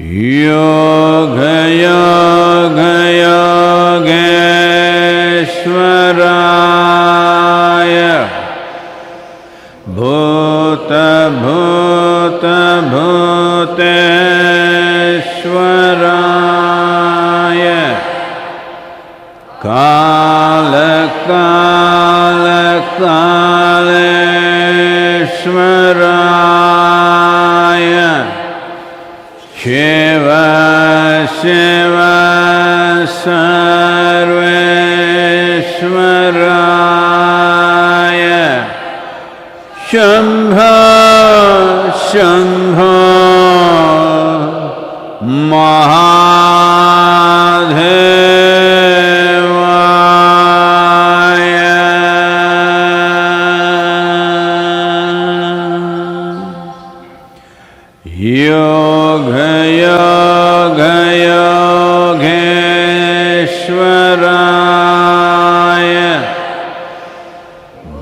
योग योग योगेश्वराय भूत भूत भूतेश्वराय काल काल कालेश्वराय शिव शिव सर्वेश्वराय शंभो शंभो महादेवाय योग योग योगेश्वराय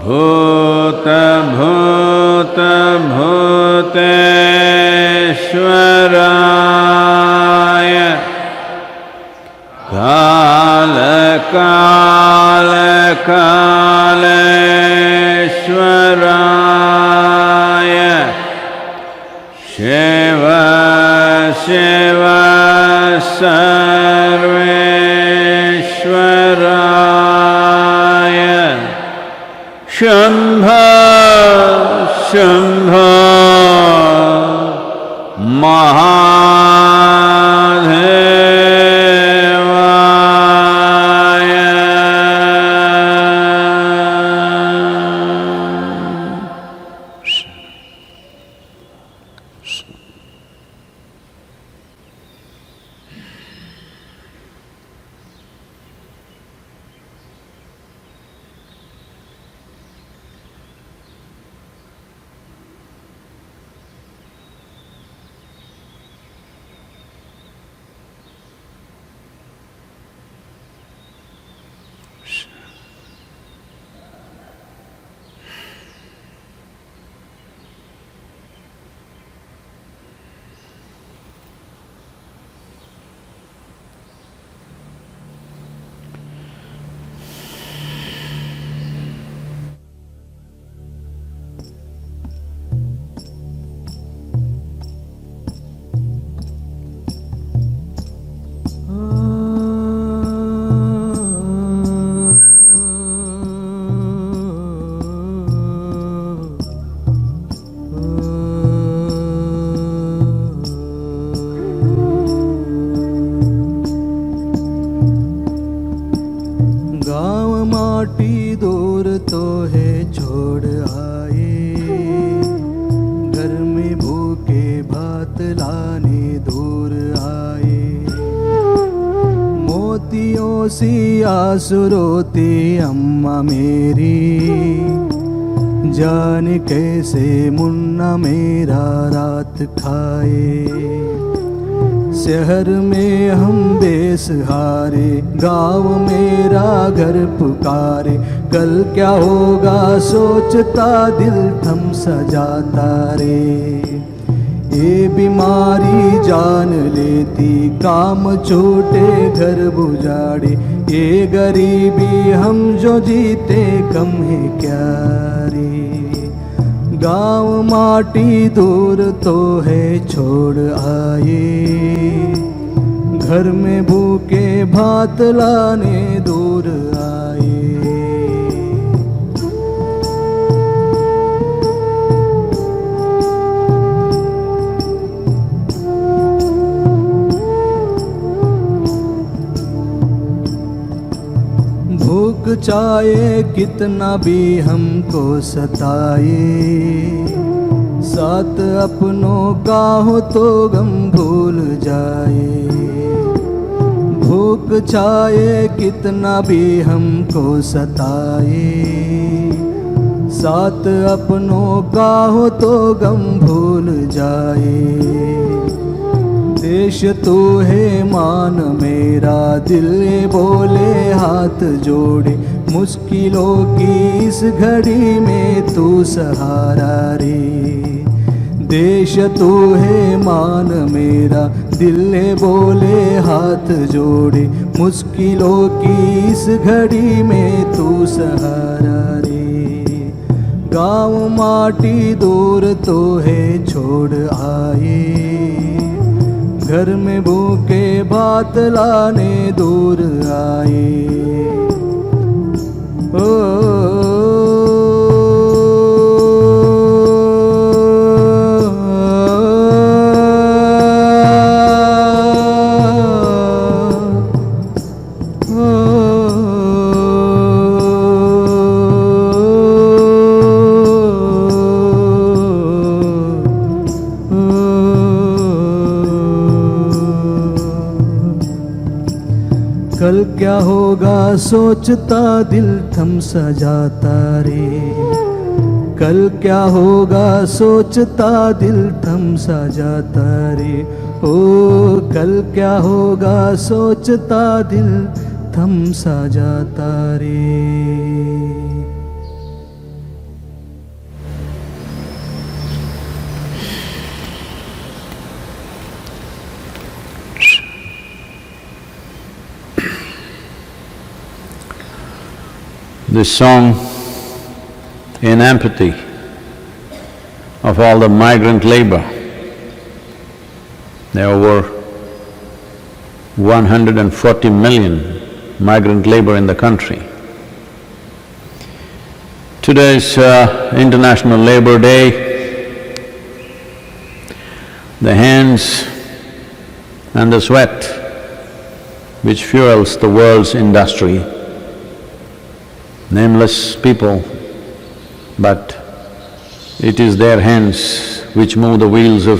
भूत भूत भूतेश्वराय काल काल कालेश्वराय शिव शिव सर्वेश्वराय शंभो शंभो महादेवाय सुरोती अम्मा मेरी जान कैसे मुन्ना मेरा रात खाए। शहर में हम बेसहारे, गाँव मेरा घर पुकारे। कल क्या होगा सोचता दिल थम सा जाता रे। ये बीमारी जान लेती, काम छोटे घर बुझाड़े। ये गरीबी हम जो जीते कम है क्या रे। गाँव माटी दूर तो है छोड़ आए, घर में भूखे भात लाने दूर आए। भूख चाहे कितना भी हमको सताए, साथ अपनों का हो तो गम भूल जाए। भूख चाहे कितना भी हमको सताए, साथ अपनों का हो तो गम भूल जाए। देश तू है मान मेरा, दिल बोले हाथ जोड़े। मुश्किलों की इस घड़ी में तू सहारा रे। देश तू है मान मेरा, दिल ने बोले हाथ जोड़े, मुश्किलों की इस घड़ी में तू सहारा रे। गाँव माटी दूर तो है छोड़ आए, घर में भूखे भात लाने दूर आए। कल क्या होगा सोचता दिल थम सा जाता रे। कल क्या होगा सोचता दिल थम सा जाता रे। ओ कल क्या होगा सोचता दिल थम सा जाता रे। This song in empathy of all the migrant labor. There are over 140 million migrant labor in the country. Today is International Labor Day. The hands and the sweat which fuels the world's industry, nameless people, but it is their hands which move the wheels of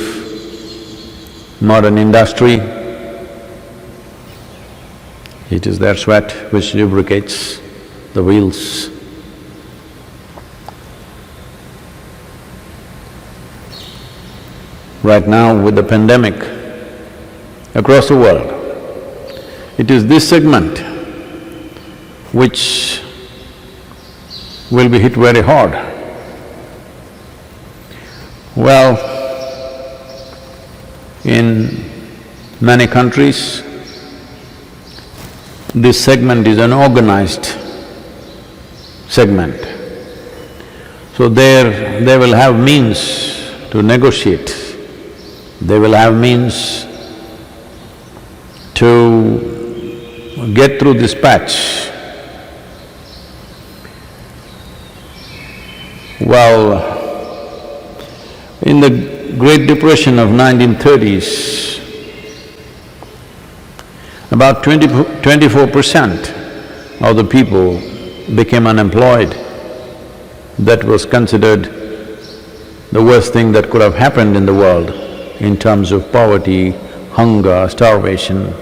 modern industry. It is their sweat which lubricates the wheels. Right now with the pandemic across the world, it is this segment which will be hit very hard. Well, in many countries, this segment is an organized segment. So there they will have means to negotiate, they will have means to get through this patch. Well, in the Great Depression of 1930s, about 24% of the people became unemployed. That was considered the worst thing that could have happened in the world in terms of poverty, hunger, starvation.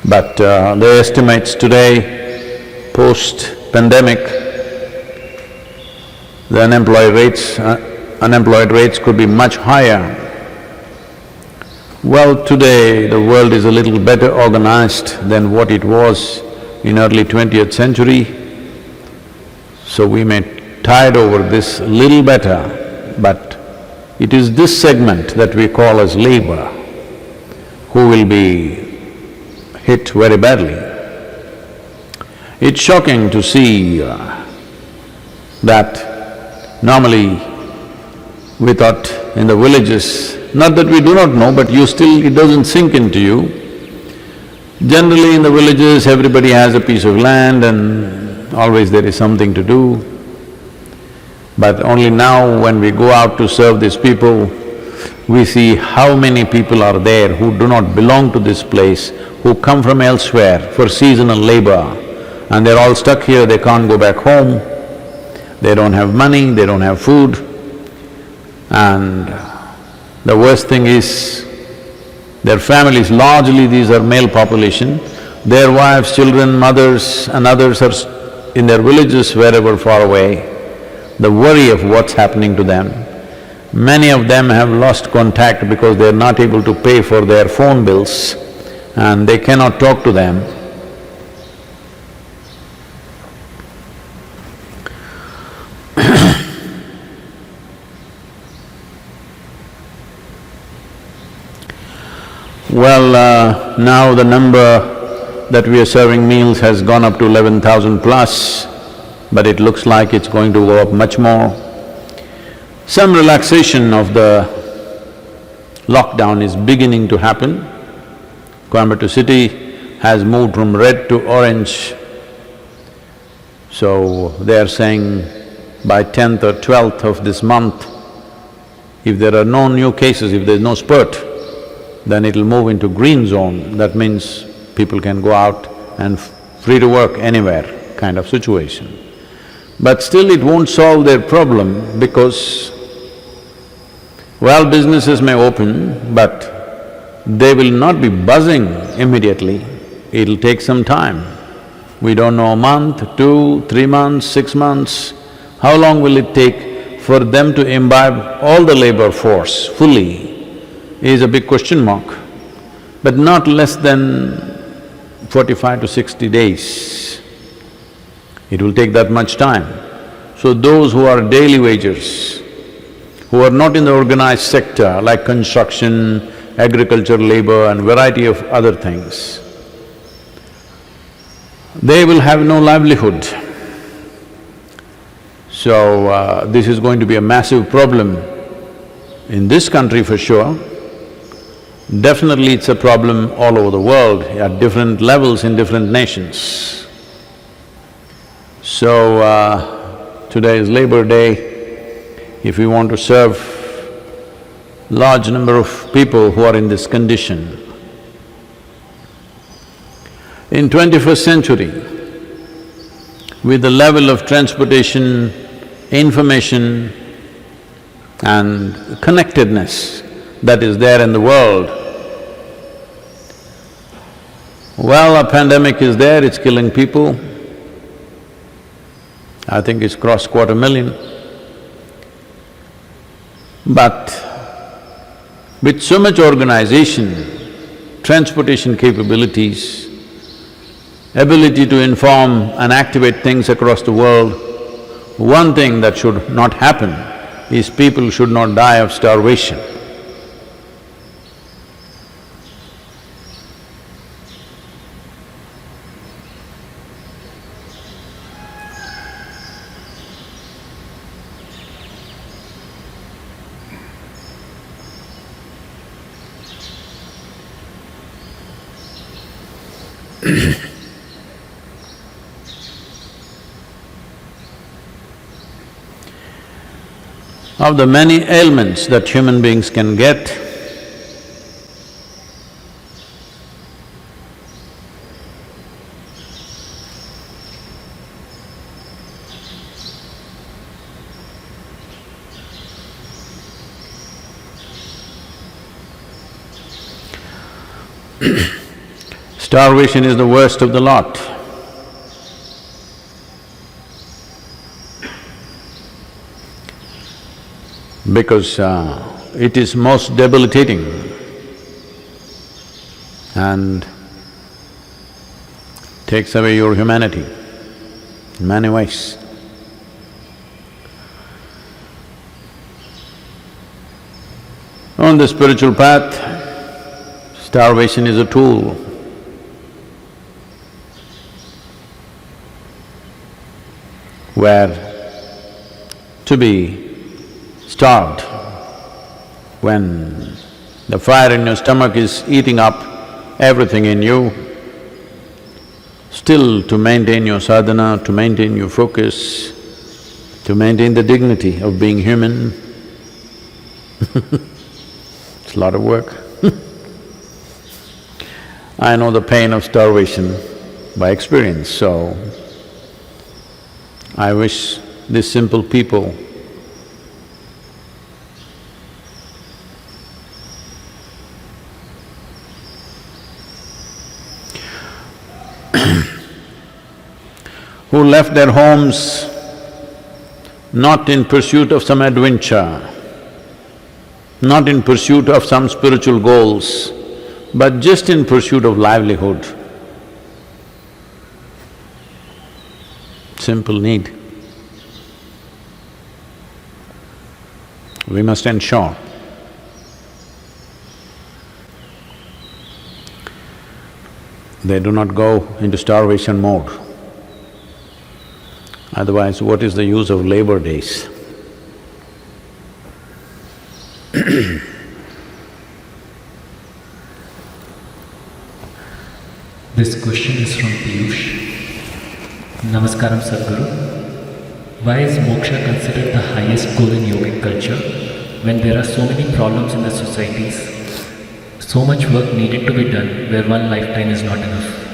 But the estimates today, post-pandemic, the unemployed rates could be much higher. Well, today the world is a little better organized than what it was in early 20th century, so we may tide over this little better, but it is this segment that we call as labor who will be hit very badly. It's shocking to see that normally we thought in the villages, not that we do not know, but it doesn't sink into you. Generally in the villages, everybody has a piece of land and always there is something to do. But only now when we go out to serve these people, we see how many people are there who do not belong to this place, who come from elsewhere for seasonal labor, and they're all stuck here, they can't go back home. They don't have money, they don't have food, and the worst thing is, their families, largely these are male population, their wives, children, mothers and others are in their villages wherever far away. The worry of what's happening to them. Many of them have lost contact because they're not able to pay for their phone bills and they cannot talk to them. Well, now the number that we are serving meals has gone up to 11,000 plus, but it looks like it's going to go up much more. Some relaxation of the lockdown is beginning to happen. Coimbatore city has moved from red to orange. So they are saying by 10th or 12th of this month, if there are no new cases, if there's no spurt, then it'll move into green zone. That means people can go out and free to work anywhere kind of situation. But still it won't solve their problem because, well, businesses may open, but they will not be buzzing immediately. It'll take some time. We don't know, a month, 2, 3 months, 6 months. How long will it take for them to imbibe all the labor force fully is a big question mark. But not less than 45 to 60 days. It will take that much time. So those who are daily wagers, who are not in the organized sector like construction, agriculture, labor and variety of other things, they will have no livelihood. So, this is going to be a massive problem in this country for sure. Definitely it's a problem all over the world at different levels in different nations. So, today is Labor Day. If we want to serve large number of people who are in this condition, in 21st century, with the level of transportation, information and connectedness that is there in the world, well, a pandemic is there, it's killing people. I think it's crossed 250,000. But with so much organization, transportation capabilities, ability to inform and activate things across the world, one thing that should not happen is people should not die of starvation. Of the many ailments that human beings can get, starvation is the worst of the lot. Because it is most debilitating and takes away your humanity in many ways. On the spiritual path, starvation is a tool. Where to be starved when the fire in your stomach is eating up everything in you, still to maintain your sadhana, to maintain your focus, to maintain the dignity of being human, it's a lot of work. I know the pain of starvation by experience, so I wish these simple people who left their homes not in pursuit of some adventure, not in pursuit of some spiritual goals, but just in pursuit of livelihood. Simple need. We must ensure They do not go into starvation mode. Otherwise, what is the use of labor days? This question is from Piyush. Namaskaram Sadhguru. Why is moksha considered the highest goal in yogic culture when there are so many problems in the societies? So much work needed to be done where one lifetime is not enough.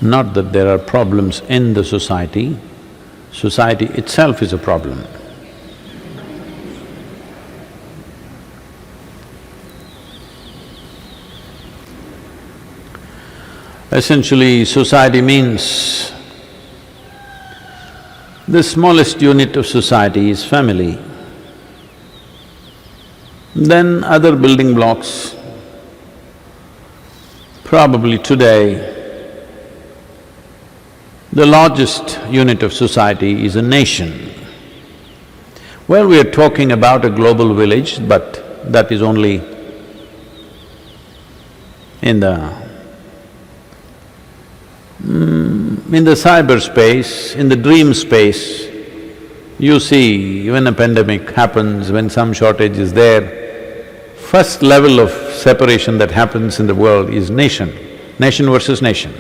Not that there are problems in the society itself is a problem. Essentially, society means the smallest unit of society is family. Then other building blocks. Probably today, the largest unit of society is a nation. Well, we are talking about a global village, but that is only in the cyberspace, in the dream space. You see, when a pandemic happens, when some shortage is there, first level of separation that happens in the world is nation versus nation.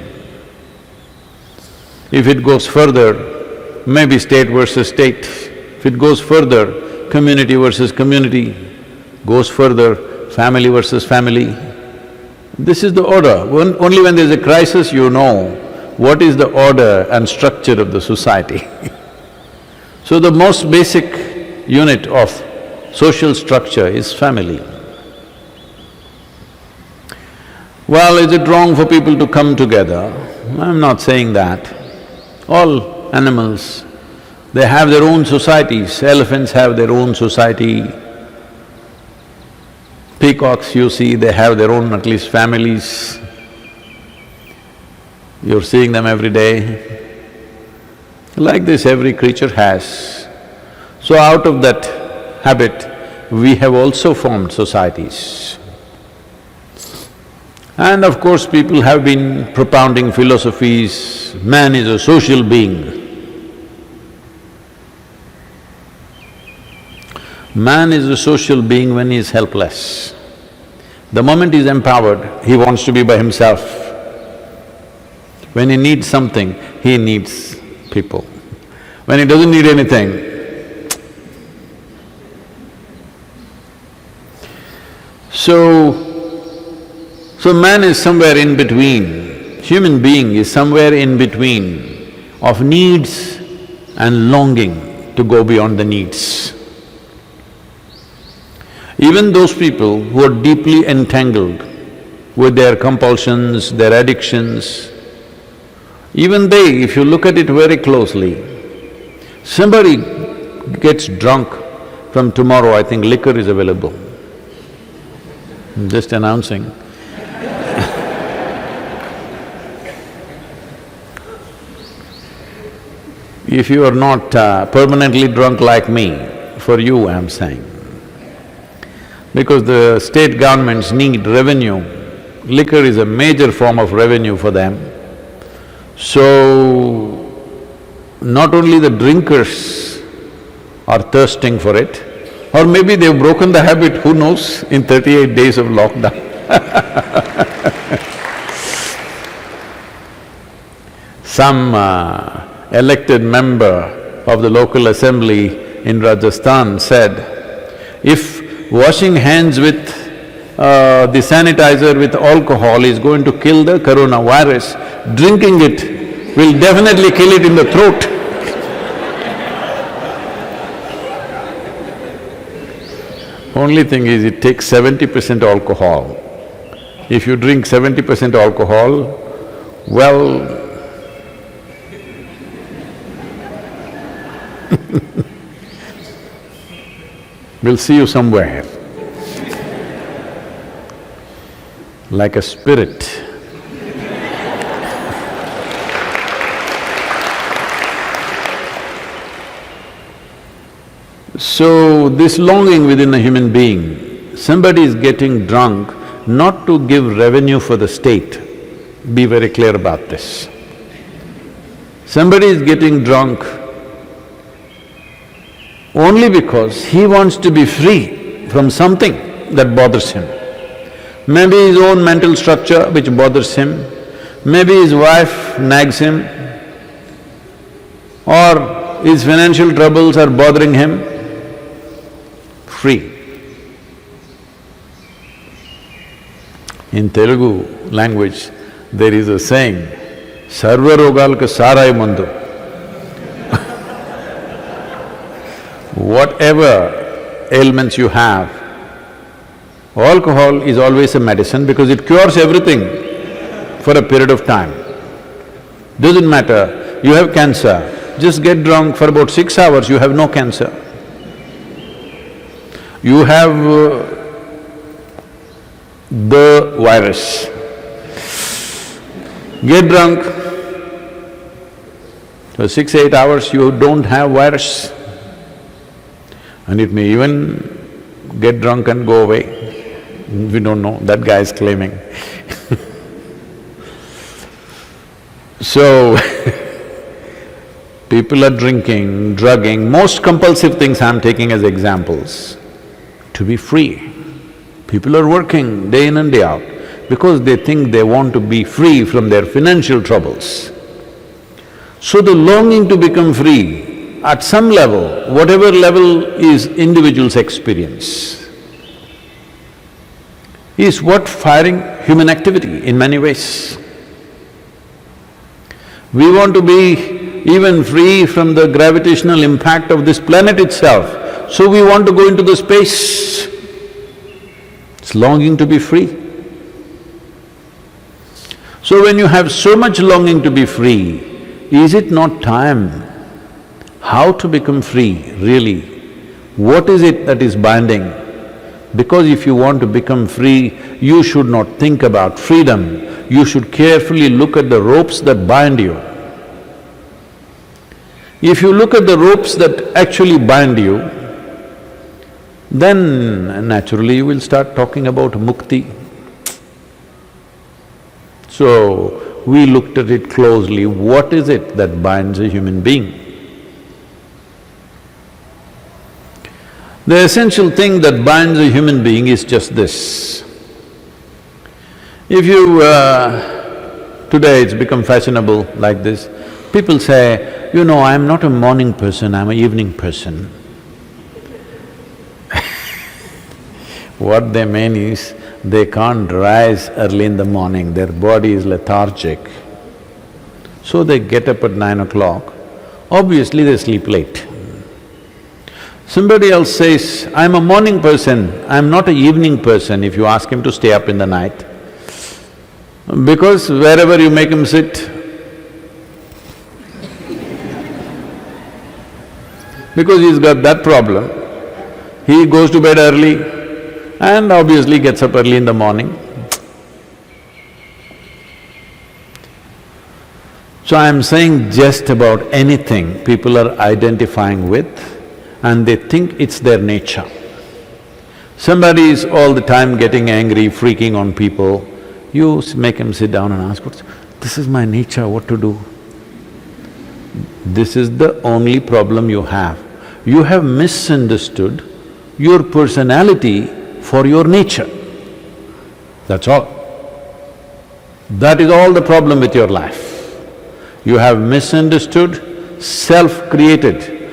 If it goes further, maybe state versus state. If it goes further, community versus community. Goes further, family versus family. This is the order. Only when there's a crisis you know what is the order and structure of the society. So the most basic unit of social structure is family. Well, is it wrong for people to come together? I'm not saying that. All animals, they have their own societies. Elephants have their own society. Peacocks, you see, they have their own at least families. You're seeing them every day. Like this, every creature has. So out of that habit, we have also formed societies. And of course, people have been propounding philosophies, man is a social being. Man is a social being when he is helpless. The moment he is empowered, he wants to be by himself. When he needs something, he needs people. When he doesn't need anything, So man is somewhere in between, human being is somewhere in between of needs and longing to go beyond the needs. Even those people who are deeply entangled with their compulsions, their addictions, even they, if you look at it very closely, somebody gets drunk, from tomorrow I think liquor is available. I'm just announcing. If you are not permanently drunk like me, for you I'm saying, because the state governments need revenue, liquor is a major form of revenue for them. So, not only the drinkers are thirsting for it, or maybe they've broken the habit, who knows, in 38 days of lockdown. Some elected member of the local assembly in Rajasthan said, if washing hands with the sanitizer with alcohol is going to kill the coronavirus, drinking it will definitely kill it in the throat. Only thing is, it takes 70% alcohol. If you drink 70% alcohol, well, we'll see you somewhere, like a spirit. So, this longing within a human being, somebody is getting drunk not to give revenue for the state. Be very clear about this. Somebody is getting drunk only because he wants to be free from something that bothers him. Maybe his own mental structure which bothers him, maybe his wife nags him, or his financial troubles are bothering him. Free. In Telugu language, there is a saying, Sarva rogalka sarai mandu. Whatever ailments you have, alcohol is always a medicine because it cures everything for a period of time. Doesn't matter, you have cancer, just get drunk for about 6 hours, you have no cancer. You have the virus. Get drunk, for 6–8 hours you don't have virus. And it may even get drunk and go away. We don't know, that guy is claiming. So, people are drinking, drugging, most compulsive things I'm taking as examples, to be free. People are working day in and day out because they think they want to be free from their financial troubles. So the longing to become free, at some level, whatever level is individual's experience, is what firing human activity in many ways. We want to be even free from the gravitational impact of this planet itself, so we want to go into the space. It's longing to be free. So when you have so much longing to be free, is it not time how to become free, really? What is it that is binding? Because if you want to become free, you should not think about freedom, you should carefully look at the ropes that bind you. If you look at the ropes that actually bind you, then naturally you will start talking about mukti. So, we looked at it closely, what is it that binds a human being? The essential thing that binds a human being is just this. If you… today it's become fashionable like this, people say, you know, I'm not a morning person, I'm an evening person. What they mean is, they can't rise early in the morning, their body is lethargic. So they get up at 9 o'clock, obviously they sleep late. Somebody else says, I'm a morning person, I'm not an evening person, if you ask him to stay up in the night. Because wherever you make him sit, because he's got that problem, he goes to bed early and obviously gets up early in the morning. So I'm saying just about anything people are identifying with and they think it's their nature. Somebody is all the time getting angry, freaking on people, you make him sit down and ask, this is my nature, what to do? This is the only problem you have. You have misunderstood your personality for your nature, that's all. That is all the problem with your life. You have misunderstood self-created,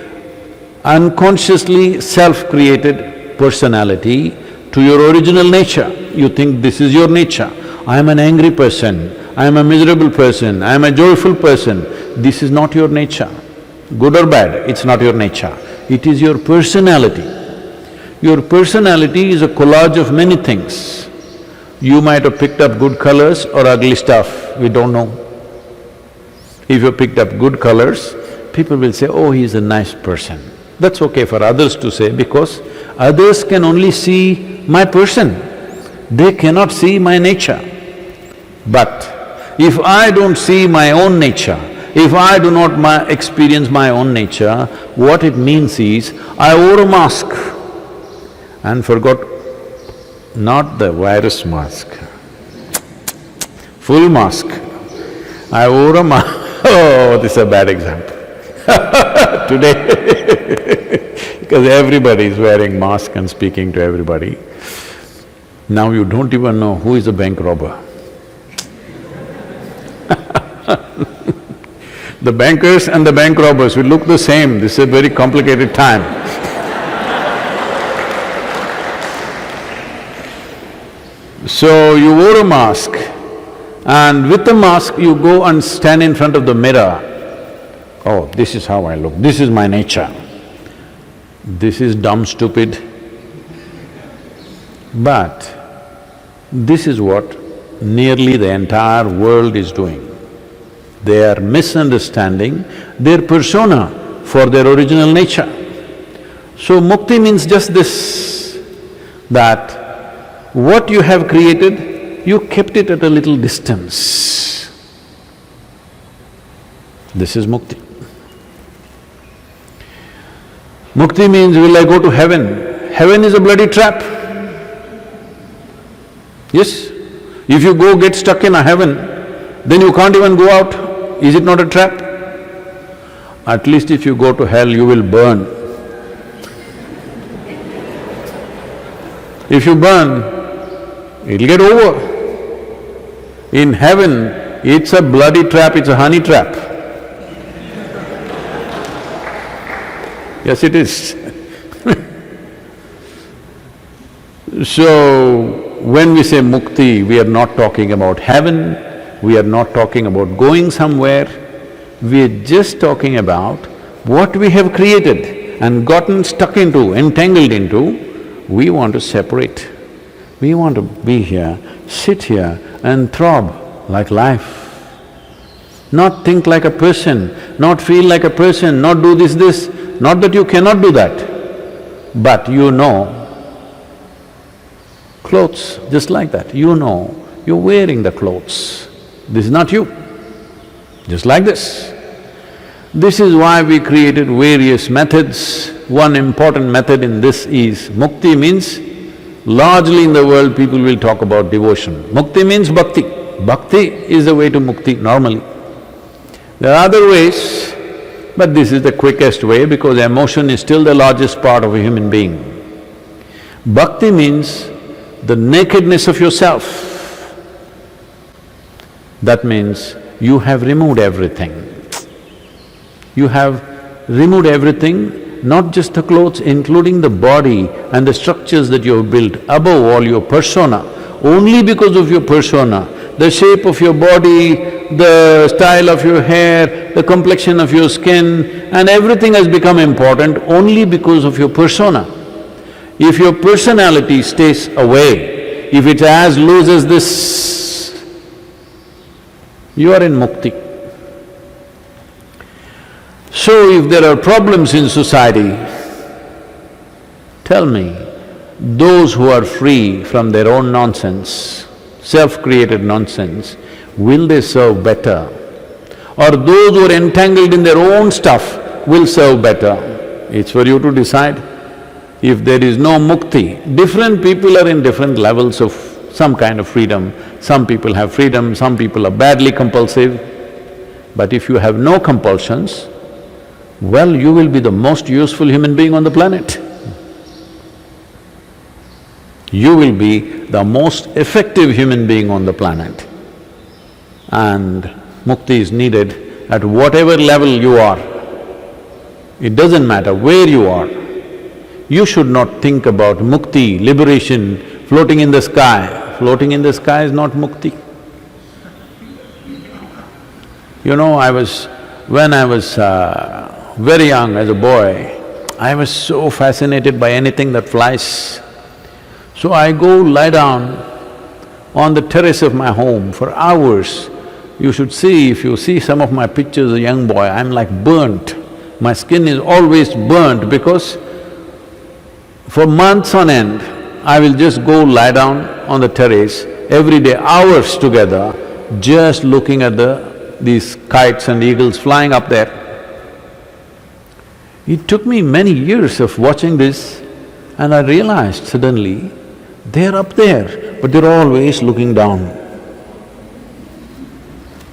unconsciously self-created personality to your original nature. You think this is your nature. I am an angry person, I am a miserable person, I am a joyful person. This is not your nature. Good or bad, it's not your nature. It is your personality. Your personality is a collage of many things. You might have picked up good colors or ugly stuff, we don't know. If you picked up good colors, people will say, oh, he's a nice person. That's okay for others to say because others can only see my person, they cannot see my nature. But if I don't see my own nature If I do not experience my own nature, what it means is, I wore a mask and forgot, not the virus mask, full mask. I wore a mask. Oh, this is a bad example today because everybody is wearing mask and speaking to everybody. Now you don't even know who is a bank robber. The bankers and the bank robbers will look the same. This is a very complicated time. So you wore a mask, and with the mask you go and stand in front of the mirror. Oh, this is how I look, this is my nature. This is dumb, stupid. But this is what nearly the entire world is doing. They are misunderstanding their persona for their original nature. So mukti means just this, that what you have created, you kept it at a little distance. This is mukti. Mukti means, will I go to heaven? Heaven is a bloody trap. Yes? If you go get stuck in a heaven, then you can't even go out. Is it not a trap? At least if you go to hell, you will burn. If you burn, it'll get over. In heaven, it's a bloody trap, it's a honey trap. Yes, it is. So, when we say mukti, we are not talking about heaven, we are not talking about going somewhere, we are just talking about what we have created and gotten stuck into, entangled into, we want to separate. We want to be here, sit here and throb like life. Not think like a person, not feel like a person, not do this. Not that you cannot do that, but you know, clothes, just like that, you know, you're wearing the clothes. This is not you, just like this. This is why we created various methods. One important method in this is mukti means, largely in the world people will talk about devotion. Mukti means bhakti. Bhakti is the way to mukti normally. There are other ways, but this is the quickest way because emotion is still the largest part of a human being. Bhakti means the nakedness of yourself. That means you have removed everything. You have removed everything, not just the clothes, including the body and the structures that you have built, above all your persona. Only because of your persona, the shape of your body, the style of your hair, the complexion of your skin, and everything has become important only because of your persona. If your personality stays away, if it as loose as this, you are in mukti. So if there are problems in society, tell me, those who are free from their own nonsense, self-created nonsense, will they serve better? Or those who are entangled in their own stuff will serve better? It's for you to decide. If there is no mukti, different people are in different levels of some kind of freedom. Some people have freedom, some people are badly compulsive. But if you have no compulsions, well, you will be the most useful human being on the planet. You will be the most effective human being on the planet. And mukti is needed at whatever level you are. It doesn't matter where you are. You should not think about mukti, liberation, floating in the sky. Floating in the sky is not mukti. You know, when I was very young as a boy, I was so fascinated by anything that flies. So I go lie down on the terrace of my home for hours. You should see, if you see some of my pictures as a young boy, I'm like burnt. My skin is always burnt because for months on end, I will just go lie down on the terrace every day, hours together, just looking at the these kites and eagles flying up there. It took me many years of watching this and I realized suddenly, they're up there, but they're always looking down.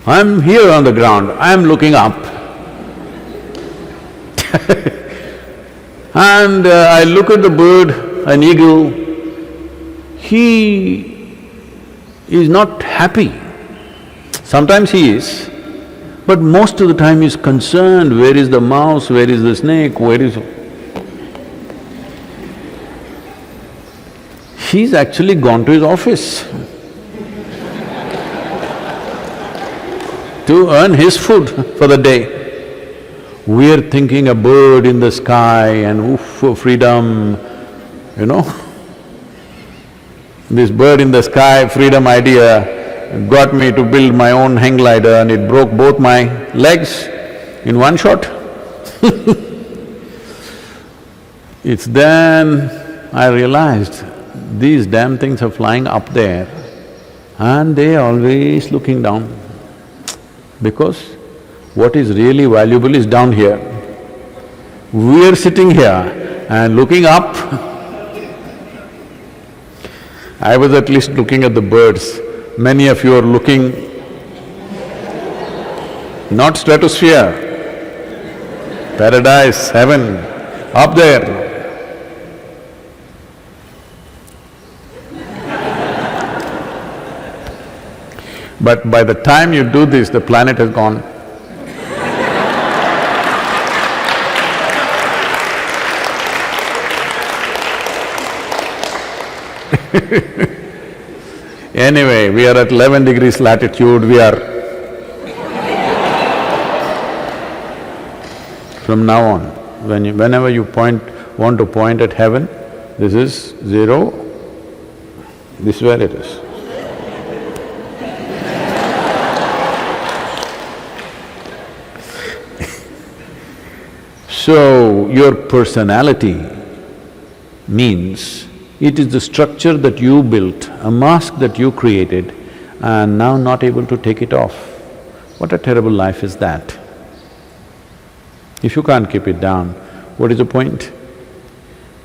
I'm here on the ground, I'm looking up. And I look at the bird, an eagle, he is not happy. Sometimes he is, but most of the time he's concerned, where is the mouse, where is the snake, where is… He's actually gone to his office to earn his food for the day. We're thinking a bird in the sky and oof, for freedom, you know. This bird in the sky, freedom idea got me to build my own hang glider and it broke both my legs in one shot. It's then I realized these damn things are flying up there and they're always looking down because what is really valuable is down here. We're sitting here and looking up. I was at least looking at the birds. Many of you are looking not stratosphere, paradise, heaven, up there. But by the time you do this, the planet has gone. Anyway, we are at 11 degrees latitude, we are… From now on, whenever you want to point at heaven, this is zero, this is where it is. So, your personality means it is the structure that you built, a mask that you created and now not able to take it off. What a terrible life is that. If you can't keep it down, what is the point?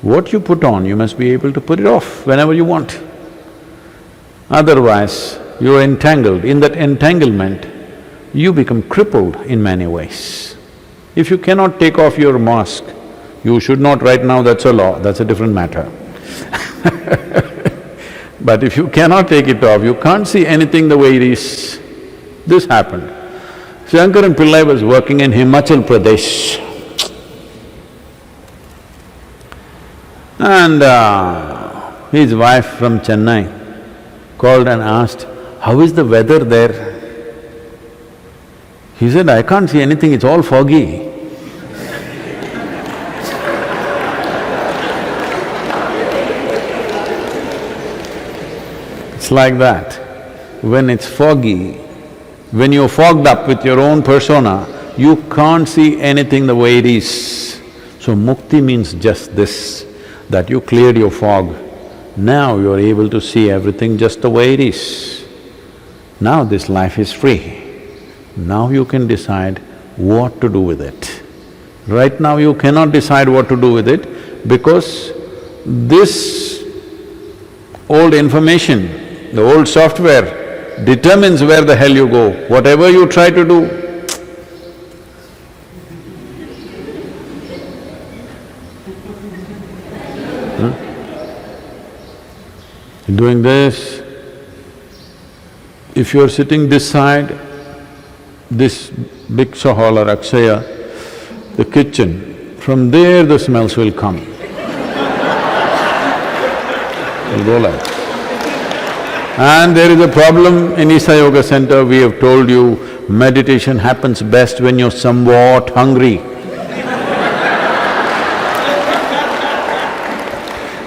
What you put on, you must be able to put it off whenever you want. Otherwise, you are entangled. In that entanglement, you become crippled in many ways. If you cannot take off your mask, you should not right now, that's a law, that's a different matter. But if you cannot take it off, you can't see anything the way it is. This happened. Shankaran Pillai was working in Himachal Pradesh and his wife from Chennai called and asked, "How is the weather there?" He said, "I can't see anything, it's all foggy." It's like that. When it's foggy, when you're fogged up with your own persona, you can't see anything the way it is. So mukti means just this, that you cleared your fog. Now you're able to see everything just the way it is. Now this life is free. Now you can decide what to do with it. Right now you cannot decide what to do with it because this old information, the old software determines where the hell you go. Whatever you try to do, doing this, if you're sitting this side, this big hall or Akshaya, the kitchen, from there the smells will come. It'll go like… And there is a problem in Isa Yoga Center, we have told you, meditation happens best when you're somewhat hungry.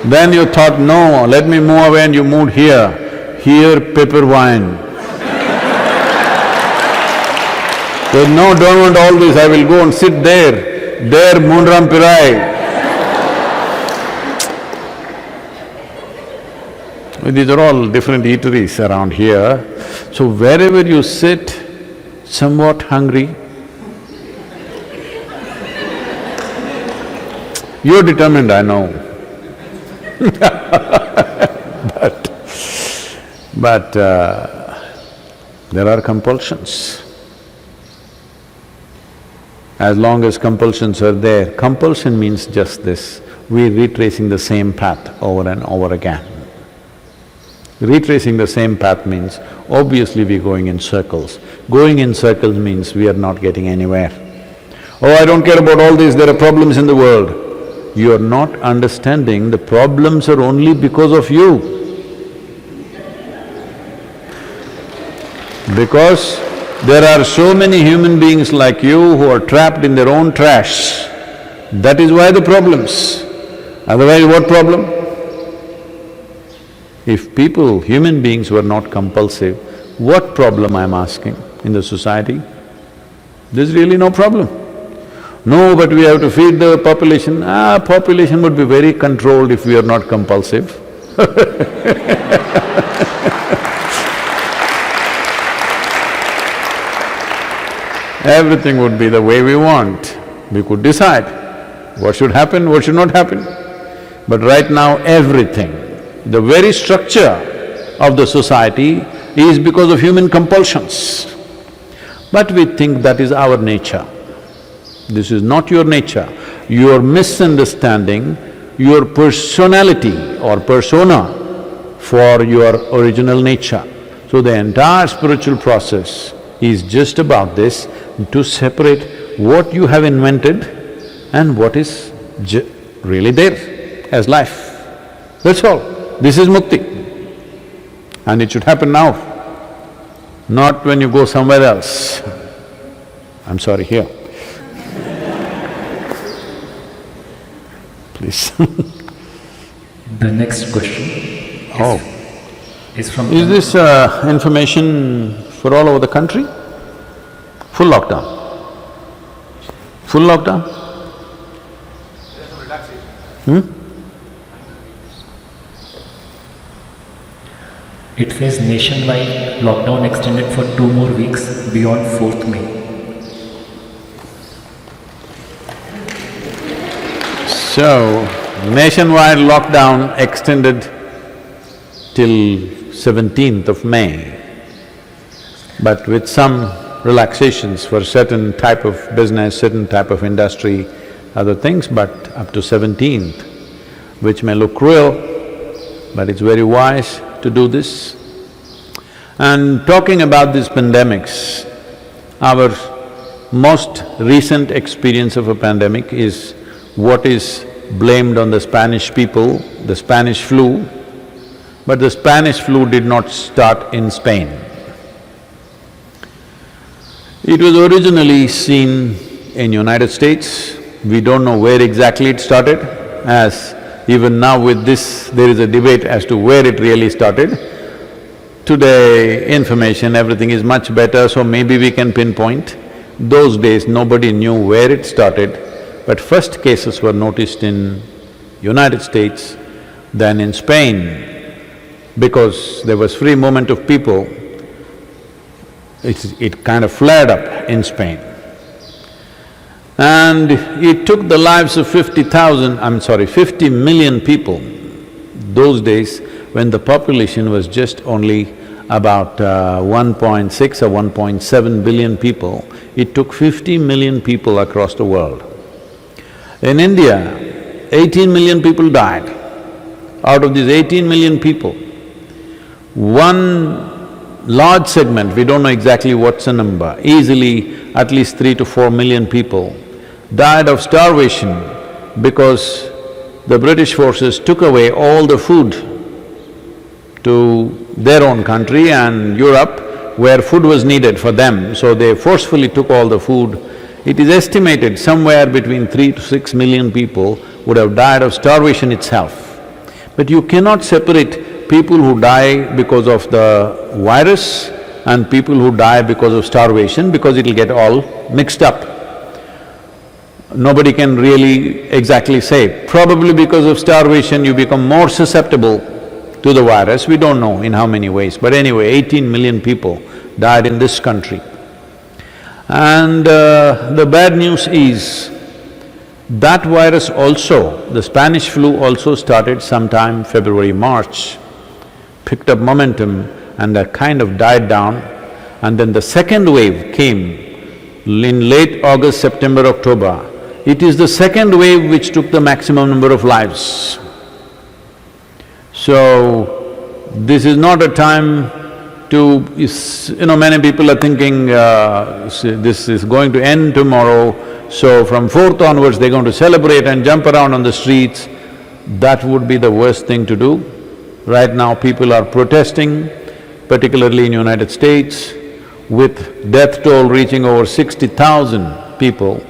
Then you thought, no, let me move away and you moved here. Here, pepper wine. Said, no, don't want all this, I will go and sit there. There, Moonram Pirai. These are all different eateries around here. So wherever you sit, somewhat hungry. You're determined, I know. But there are compulsions. As long as compulsions are there, compulsion means just this, we're retracing the same path over and over again. Retracing the same path means, obviously we're going in circles. Going in circles means we are not getting anywhere. Oh, I don't care about all this, there are problems in the world. You are not understanding the problems are only because of you. Because there are so many human beings like you who are trapped in their own trash. That is why the problems. Otherwise, what problem? If people, human beings were not compulsive, what problem I'm asking in the society? There's really no problem. No, but we have to feed the population. Population would be very controlled if we are not compulsive. Everything would be the way we want. We could decide what should happen, what should not happen. But right now, everything, the very structure of the society is because of human compulsions. But we think that is our nature. This is not your nature. You are misunderstanding your personality or persona for your original nature. So the entire spiritual process is just about this, to separate what you have invented and what is really there as life. That's all. This is mukti. And it should happen now, not when you go somewhere else. I'm sorry, here. Please. The next question is from… Is this information for all over the country? Full lockdown? Full lockdown? It says nationwide lockdown extended for 2 more weeks beyond 4th May. So, nationwide lockdown extended till 17th of May, but with some relaxations for certain type of business, certain type of industry, other things, but up to 17th, which may look cruel, but it's very wise to do this. And talking about these pandemics, our most recent experience of a pandemic is what is blamed on the Spanish people, the Spanish flu, but the Spanish flu did not start in Spain. It was originally seen in United States. We don't know where exactly it started, as even now with this, there is a debate as to where it really started. Today, information, everything is much better, so maybe we can pinpoint. Those days, nobody knew where it started, but first cases were noticed in United States, then in Spain. Because there was free movement of people, it kind of flared up in Spain. And it took the lives of 50 million people. Those days, when the population was just only about 1.6 or 1.7 billion people, it took 50 million people across the world. In India, 18 million people died. Out of these 18 million people, one large segment, we don't know exactly what's the number, easily at least 3 to 4 million people died of starvation because the British forces took away all the food to their own country and Europe, where food was needed for them, so they forcefully took all the food. It is estimated somewhere between 3 to 6 million people would have died of starvation itself. But you cannot separate people who die because of the virus and people who die because of starvation, because it'll get all mixed up. Nobody can really exactly say. Probably because of starvation you become more susceptible to the virus, we don't know in how many ways, but anyway, 18 million people died in this country. And the bad news is, that virus also, the Spanish flu also started sometime February, March, picked up momentum and kind of died down. And then the second wave came in late August, September, October. It is the second wave which took the maximum number of lives. So, this is not a time to… many people are thinking, this is going to end tomorrow, so from 4th onwards they're going to celebrate and jump around on the streets. That would be the worst thing to do. Right now people are protesting, particularly in United States, with death toll reaching over 60,000 people.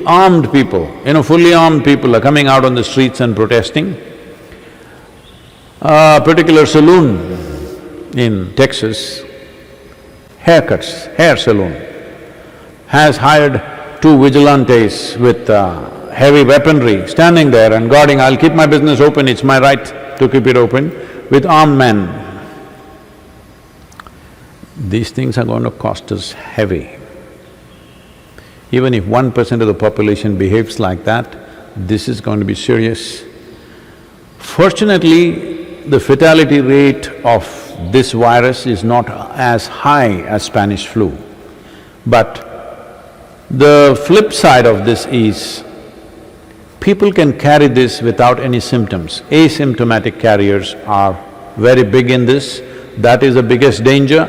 Armed people, fully armed people are coming out on the streets and protesting. A particular saloon in Texas, hair salon, has hired two vigilantes with heavy weaponry standing there and guarding, "I'll keep my business open, it's my right to keep it open," with armed men. These things are going to cost us heavy. Even if 1% of the population behaves like that, this is going to be serious. Fortunately, the fatality rate of this virus is not as high as Spanish flu. But the flip side of this is, people can carry this without any symptoms. Asymptomatic carriers are very big in this, that is the biggest danger.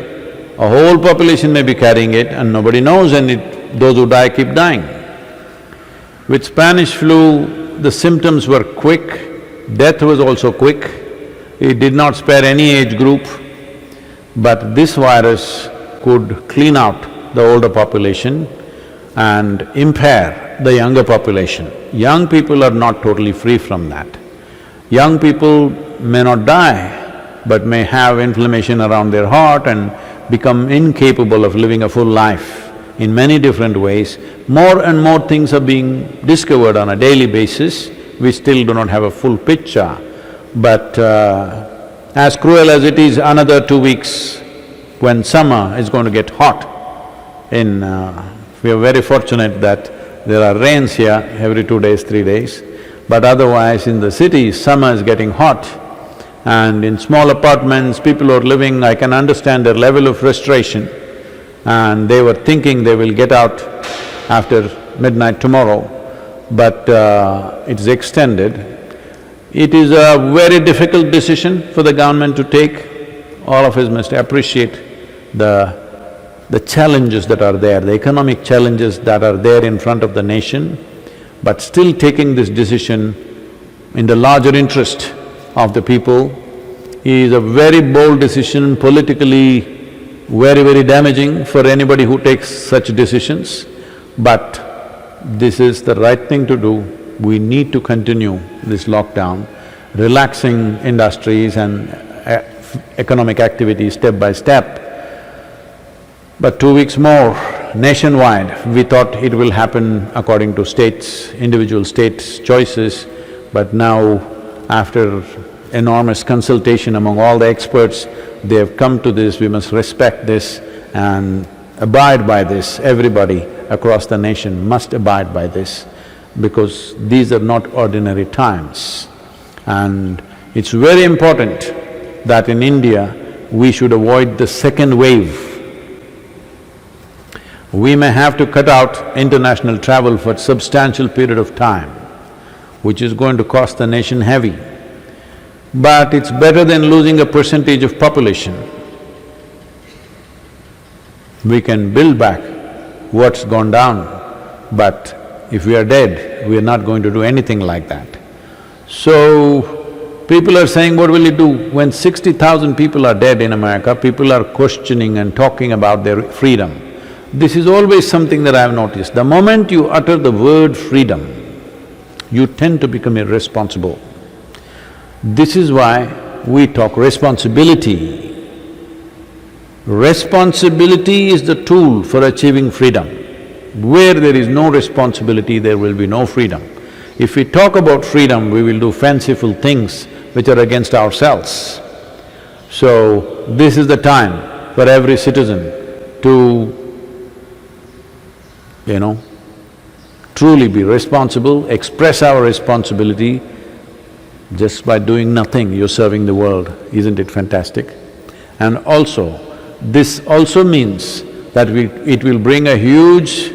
A whole population may be carrying it and nobody knows, and those who die keep dying. With Spanish flu, the symptoms were quick, death was also quick. It did not spare any age group, but this virus could clean out the older population and impair the younger population. Young people are not totally free from that. Young people may not die, but may have inflammation around their heart and become incapable of living a full life in many different ways. More and more things are being discovered on a daily basis. We still do not have a full picture, but as cruel as it is, another 2 weeks when summer is going to get hot. We are very fortunate that there are rains here every 2 days, 3 days, but otherwise in the cities, summer is getting hot. And in small apartments, people are living, I can understand their level of frustration, and they were thinking they will get out after midnight tomorrow, but it's extended. It is a very difficult decision for the government to take. All of us must appreciate the challenges that are there, the economic challenges that are there in front of the nation, but still taking this decision in the larger interest of the people is a very bold decision, politically very, very damaging for anybody who takes such decisions. But this is the right thing to do. We need to continue this lockdown, relaxing industries and economic activities step by step. But 2 weeks more, nationwide, we thought it will happen according to states, individual states' choices, but now after enormous consultation among all the experts, they have come to this, we must respect this and abide by this. Everybody across the nation must abide by this, because these are not ordinary times. And it's very important that in India, we should avoid the second wave. We may have to cut out international travel for a substantial period of time, which is going to cost the nation heavy. But it's better than losing a percentage of population. We can build back what's gone down, but if we are dead, we are not going to do anything like that. So, people are saying, what will you do? When 60,000 people are dead in America, people are questioning and talking about their freedom. This is always something that I have noticed. The moment you utter the word freedom, you tend to become irresponsible. This is why we talk responsibility. Responsibility is the tool for achieving freedom. Where there is no responsibility, there will be no freedom. If we talk about freedom, we will do fanciful things which are against ourselves. So, this is the time for every citizen to you know, truly be responsible, express our responsibility. Just by doing nothing, you're serving the world. Isn't it fantastic? And also, this also means that it will bring a huge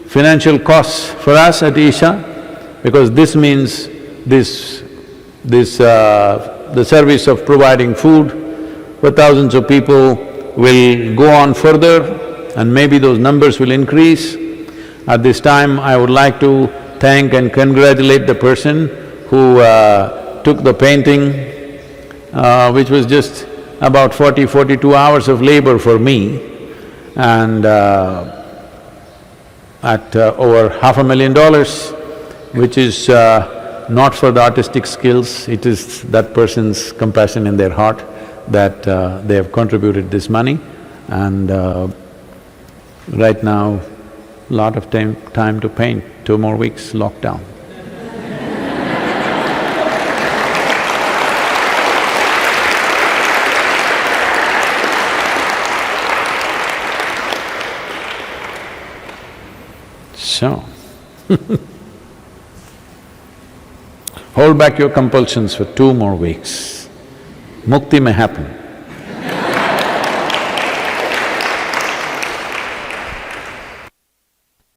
financial cost for us at Isha, because this means the service of providing food for thousands of people will go on further, and maybe those numbers will increase. At this time, I would like to thank and congratulate the person who took the painting, which was just about 42 hours of labor for me, and at over $500,000, which is not for the artistic skills, it is that person's compassion in their heart that they have contributed this money. And right now, lot of time to paint, 2 more weeks lockdown. So, hold back your compulsions for 2 more weeks. Mukti may happen.